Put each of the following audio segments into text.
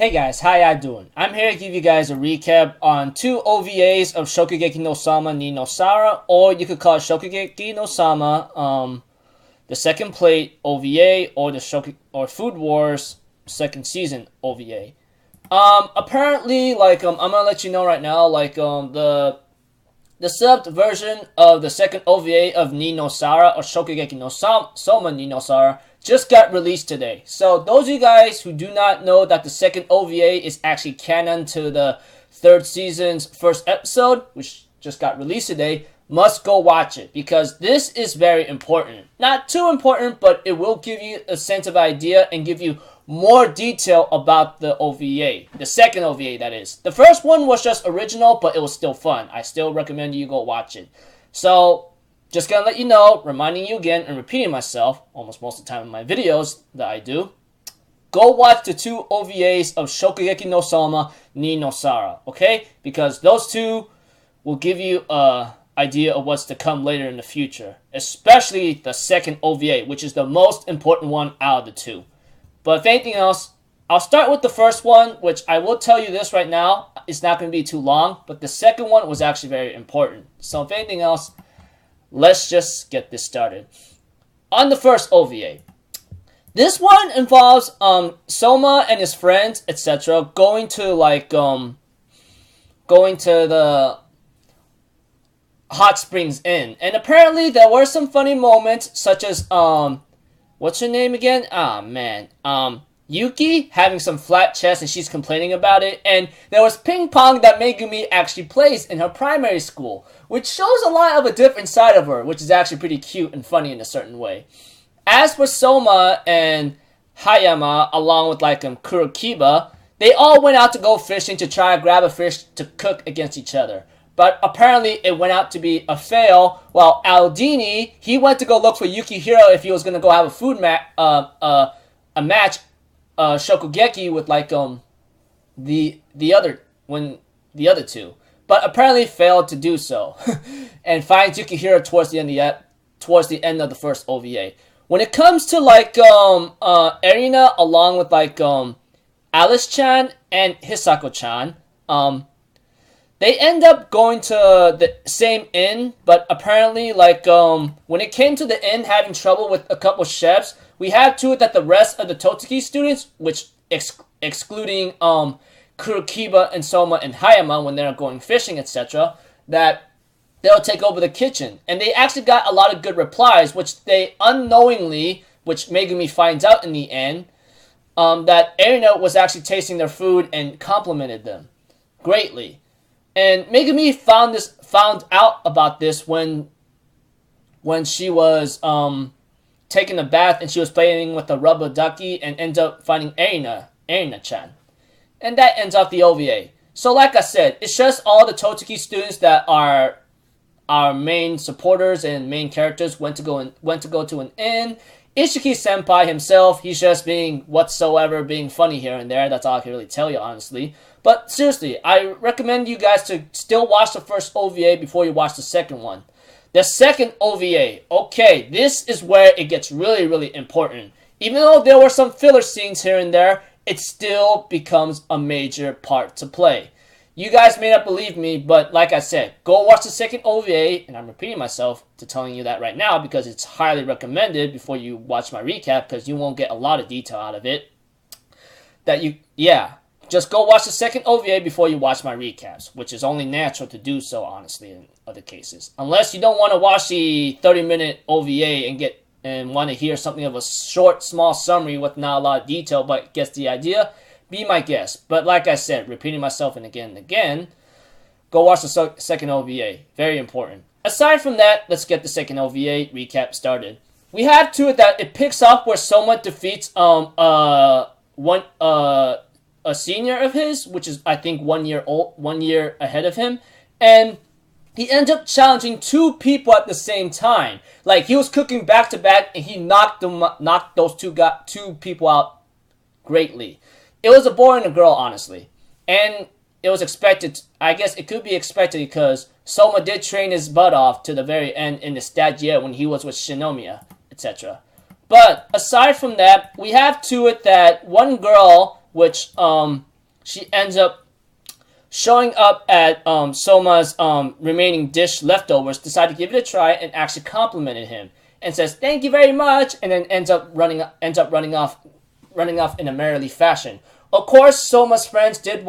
Hey guys, how y'all doing? I'm here to give you guys a recap on two OVAs of Shokugeki no Sama ni no Sara, or you could call it Shokugeki no Sama, the second plate OVA, or or Food Wars second season OVA. Apparently, I'm gonna let you know right now, the subbed version of the second OVA of Ni no Sara, or Shokugeki no Soma ni no Sara, just got released today. So those of you guys who do not know that the second OVA is actually canon to the third season's first episode, which just got released today, must go watch it, because this is very important. Not too important, but it will give you a sense of idea and give you more detail about the OVA. The second OVA, that is. The first one was just original, but it was still fun. I still recommend you go watch it. So, just gonna let you know, reminding you again and repeating myself, almost most of the time in my videos that I do, go watch the two OVAs of Shokugeki no Soma ni no Sara, okay? Because those two will give you a idea of what's to come later in the future. Especially the second OVA, which is the most important one out of the two. But if anything else, I'll start with the first one, which I will tell you this right now, it's not going to be too long, but the second one was actually very important. So if anything else, let's just get this started. On the first OVA, this one involves Soma and his friends, etc., going to the Hot Springs Inn. And apparently there were some funny moments, such as what's her name again? Ah, man. Yuki having some flat chest and she's complaining about it. And there was ping pong that Megumi actually plays in her primary school, which shows a lot of a different side of her, which is actually pretty cute and funny in a certain way. As for Soma and Hayama, along with Kurokiba, they all went out to go fishing to try to grab a fish to cook against each other. But apparently it went out to be a fail, while Aldini, he went to go look for Yukihiro if he was going to go have a food match, Shokugeki with the other two. But apparently failed to do so. And finds Yukihiro towards the end of the first OVA. When it comes to Erina along with Alice-chan and Hisako-chan, they end up going to the same inn, but apparently, when it came to the inn having trouble with a couple chefs, we had to it that the rest of the Totsuki students, which excluding Kurokiba and Soma and Hayama when they're going fishing, etc., that they'll take over the kitchen. And they actually got a lot of good replies, which they unknowingly, which Megumi finds out in the end, that Erina was actually tasting their food and complimented them greatly. And Megumi found out about this when she was taking a bath and she was playing with the rubber ducky and ends up finding Erina-chan. And that ends off the OVA. So like I said, it's just all the Totsuki students that are our main supporters and main characters went to go to an inn. Ishiki Senpai himself, he's just being funny here and there. That's all I can really tell you, honestly. But seriously, I recommend you guys to still watch the first OVA before you watch the second one. The second OVA, okay, this is where it gets really, really important. Even though there were some filler scenes here and there, it still becomes a major part to play. You guys may not believe me, but like I said, go watch the second OVA, and I'm repeating myself to telling you that right now because it's highly recommended before you watch my recap, because you won't get a lot of detail out of it. Just go watch the second OVA before you watch my recaps, which is only natural to do so, honestly, in other cases. Unless you don't want to watch the 30-minute OVA and want to hear something of a short, small summary with not a lot of detail, but gets the idea, be my guest. But like I said, repeating myself and again, go watch the second OVA. Very important. Aside from that, let's get the second OVA recap started. We have to it that it picks up where Soma defeats a senior of his, which is I think 1 year ahead of him, and he ends up challenging two people at the same time. Like he was cooking back to back, and he knocked those two people out greatly. It was a boy and a girl, honestly, and it was expected. I guess it could be expected because Soma did train his butt off to the very end in the stagiaire when he was with Shinomiya, etc. But aside from that, we have to it that one girl, which she ends up showing up at Soma's remaining dish leftovers, decided to give it a try, and actually complimented him and says thank you very much, and then ends up running off in a merrily fashion. Of course, Soma's friends did hear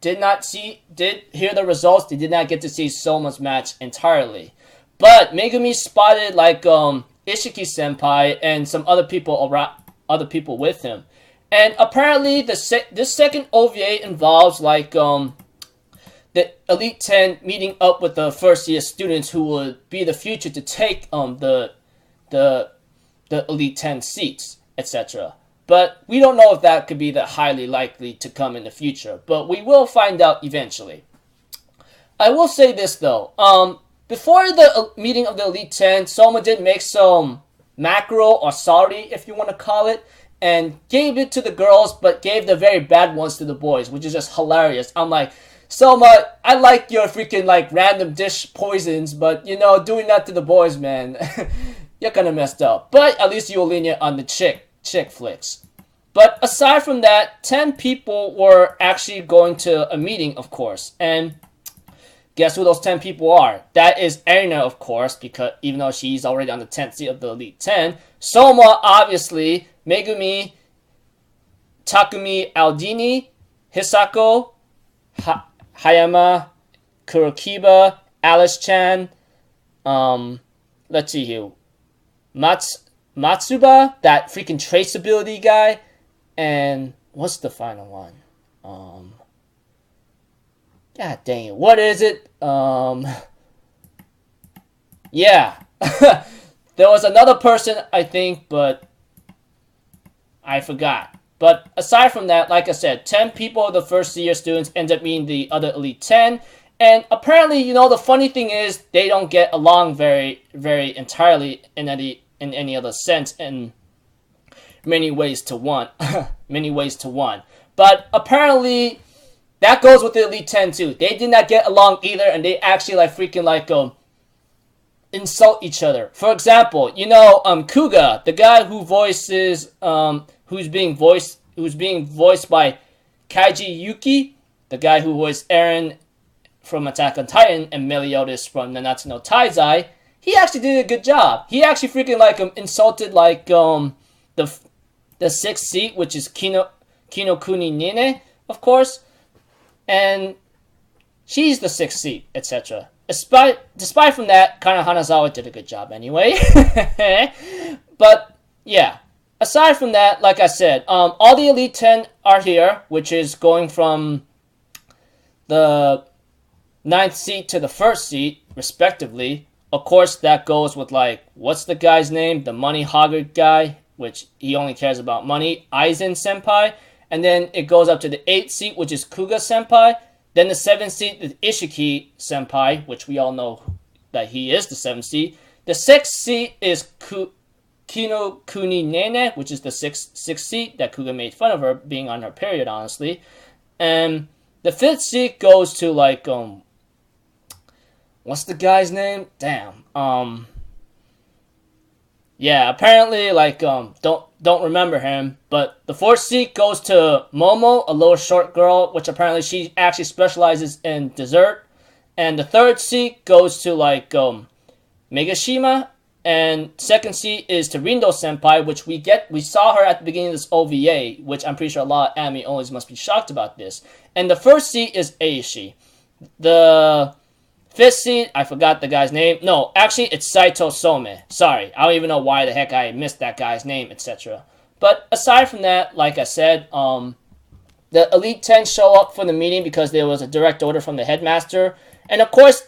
the results. They did not get to see Soma's match entirely, but Megumi spotted like Ishiki senpai and some other people with him, and apparently this second OVA involves like the Elite 10 meeting up with the first year students who would be the future to take the Elite 10 seats, etc. But we don't know if that could be the highly likely to come in the future, but we will find out eventually. I will say this though, before the meeting of the Elite 10, Soma did make some macro or sorry, if you want to call it, and gave it to the girls, but gave the very bad ones to the boys, which is just hilarious. I'm like, Soma, I like your freaking like random dish poisons, but you know, doing that to the boys, man, you're kinda messed up. But at least you'll lenient on the chick flicks. But aside from that, 10 people were actually going to a meeting, of course, and guess who those 10 people are? That is Erina, of course, because even though she's already on the 10th seat of the Elite 10, Soma, obviously, Megumi, Takumi Aldini, Hisako, Hayama, Kurokiba, Alice Chan, let's see here, Matsuba, that freaking traceability guy, and what's the final one? God dang it, what is it? Yeah, there was another person, I think, but I forgot. But aside from that, like I said, 10 people of the first year students end up being the other Elite 10. And apparently, you know, the funny thing is they don't get along very, very entirely in any other sense in many ways to one. Many ways to one. But apparently, that goes with the Elite 10 too. They did not get along either, and they actually like freaking like insult each other. For example, you know, Kuga, the guy who voices who's being voiced by Kaiji Yuki, the guy who voiced Eren from Attack on Titan and Meliodas from Nanatsu no Taizai, he actually did a good job. He actually freaking like insulted like the 6th seat, which is Kinokuni Nene, of course, and she's the 6th seat, etc. Despite from that, Kana Hanazawa did a good job anyway. But yeah, aside from that, like I said, all the Elite 10 are here, which is going from the 9th seat to the 1st seat, respectively. Of course, that goes with like, what's the guy's name? The money hogger guy, which he only cares about money, Aizen Senpai. And then it goes up to the 8th seat, which is Kuga Senpai. Then the 7th seat is Ishiki Senpai, which we all know that he is the 7th seat. The 6th seat is Kinokuni Nene, which is the 6th seat that Kuga made fun of her being on her period, honestly. And the 5th seat goes to like, what's the guy's name? Damn. Yeah, apparently, like, don't remember him, but the 4th seat goes to Momo, a little short girl, which apparently she actually specializes in dessert, and the 3rd seat goes to, like, Megashima, and 2nd seat is to Rindo Senpai, which we saw her at the beginning of this OVA, which I'm pretty sure a lot of anime owners must be shocked about this, and the 1st seat is Aishi. The 5th seat, I forgot the guy's name. No, actually, it's Saito Some. Sorry, I don't even know why the heck I missed that guy's name, etc. But aside from that, like I said, the Elite 10 show up for the meeting because there was a direct order from the headmaster. And of course,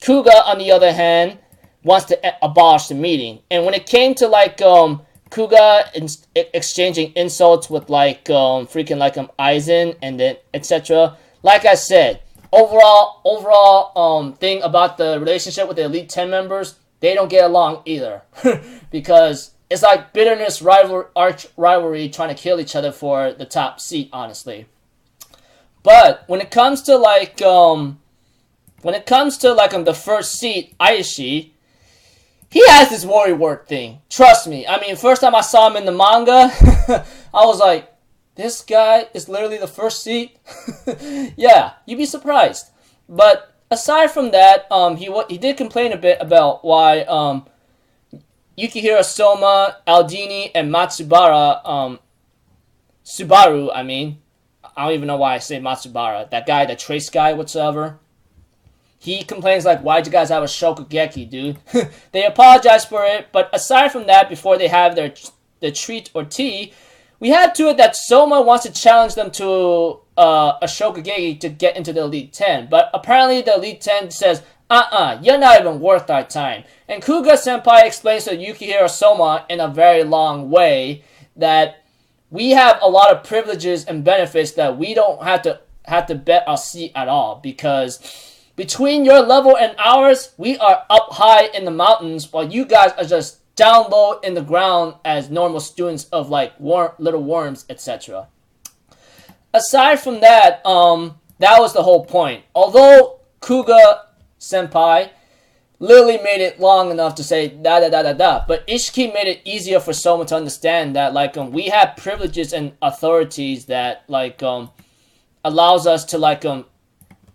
Kuga, on the other hand, wants to abolish the meeting. And when it came to, like, Kuga exchanging insults with, like, freaking, like, Aizen and then, etc., like I said, overall thing about the relationship with the Elite 10 members, they don't get along either. Because it's like bitterness, arch rivalry, trying to kill each other for the top seat, honestly. But when it comes to like the 1st seat, Aishi, he has this worry word thing. Trust me. I mean, first time I saw him in the manga, I was like, this guy is literally the first seed. Yeah, you'd be surprised. But aside from that, he did complain a bit about why Yukihiro Soma, Aldini, and Matsubara, Subaru, I mean, I don't even know why I say Matsubara, that guy, the Trace guy, whatsoever. He complains like, why'd you guys have a Shokugeki, dude? They apologize for it, but aside from that, before they have the treat or tea, we had to it that Soma wants to challenge them to a Shokugeki to get into the Elite 10, but apparently the Elite 10 says, you're not even worth our time. And Kuga-senpai explains to Yukihiro Soma in a very long way that we have a lot of privileges and benefits that we don't have to bet our seat at all, because between your level and ours, we are up high in the mountains while you guys are just down low in the ground as normal students of like little worms, etc. Aside from that, that was the whole point. Although Kuga-senpai literally made it long enough to say da, but Ishiki made it easier for Soma to understand that like we have privileges and authorities that like allows us to like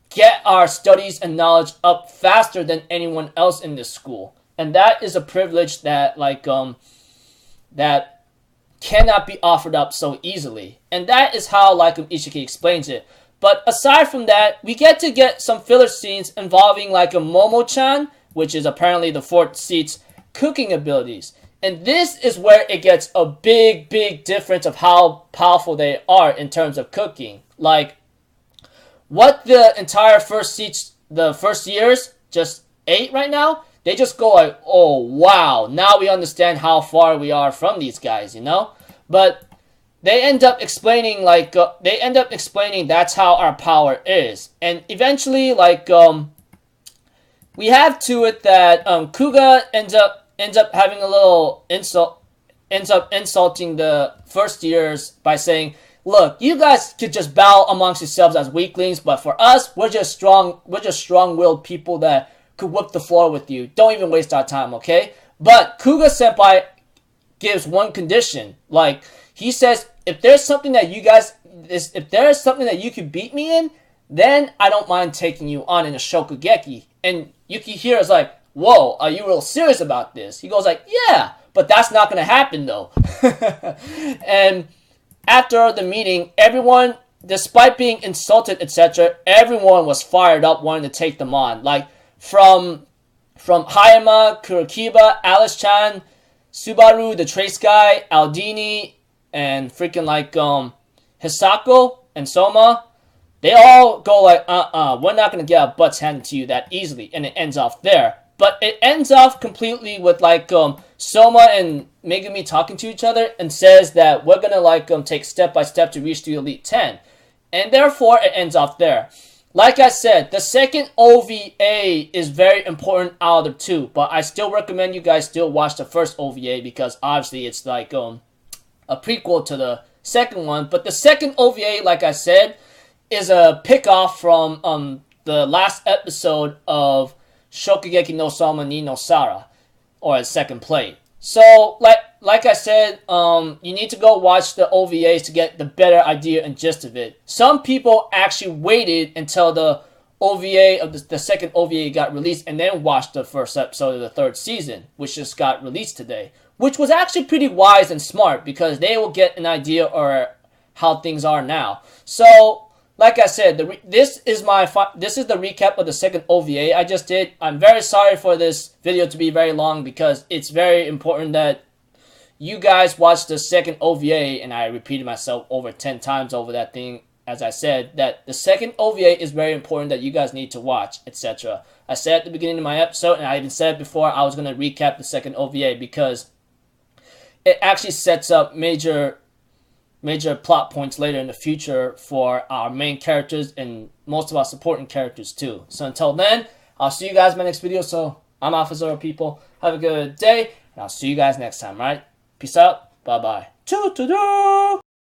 get our studies and knowledge up faster than anyone else in this school. And that is a privilege that like that cannot be offered up so easily. And that is how like Ishiki explains it. But aside from that, we get some filler scenes involving like a Momo-chan, which is apparently the fourth seat's cooking abilities. And this is where it gets a big difference of how powerful they are in terms of cooking. Like what the entire the first years just ate right now, they just go like, oh wow, now we understand how far we are from these guys, you know? But they end up explaining like that's how our power is. And eventually like we have to it that Kuga ends up having a little insulting the first years by saying, look, you guys could just battle amongst yourselves as weaklings, but for us, we're just strong-willed people that could whip the floor with you. Don't even waste our time, okay? But Kuga-senpai gives one condition. Like, he says, if there's something that you could beat me in, then I don't mind taking you on in a Shokugeki. And Yukihiro's like, whoa, are you real serious about this? He goes like, yeah, but that's not going to happen though. And after the meeting, everyone, despite being insulted, etc., everyone was fired up wanting to take them on. Like, from Hayama, Kurokiba, Alice-chan, Subaru, the Trace guy, Aldini, and freaking like Hisako and Soma, they all go like, we're not going to get our butts handed to you that easily, and it ends off there. But it ends off completely with like Soma and Megumi talking to each other and says that we're going to like take step by step to reach the Elite 10. And therefore, it ends off there. Like I said, the second OVA is very important out of the two, but I still recommend you guys still watch the first OVA because obviously it's like a prequel to the second one. But the second OVA, like I said, is a pick-off from the last episode of Shokugeki no Soma ni no Sara, or second plate. So, like I said, you need to go watch the OVAs to get the better idea and gist of it. Some people actually waited until the OVA of the second OVA got released and then watched the first episode of the third season, which just got released today. Which was actually pretty wise and smart because they will get an idea or how things are now. So, like I said, this is the recap of the second OVA I just did. I'm very sorry for this video to be very long because it's very important that you guys watch the second OVA, and I repeated myself over 10 times over that thing, as I said, that the second OVA is very important that you guys need to watch, etc. I said at the beginning of my episode, and I even said before, I was going to recap the second OVA because it actually sets up major plot points later in the future for our main characters and most of our supporting characters too. So until then, I'll see you guys in my next video. So I'm Alpha Zero, people. Have a good day, and I'll see you guys next time, right? Peace out. Bye-bye.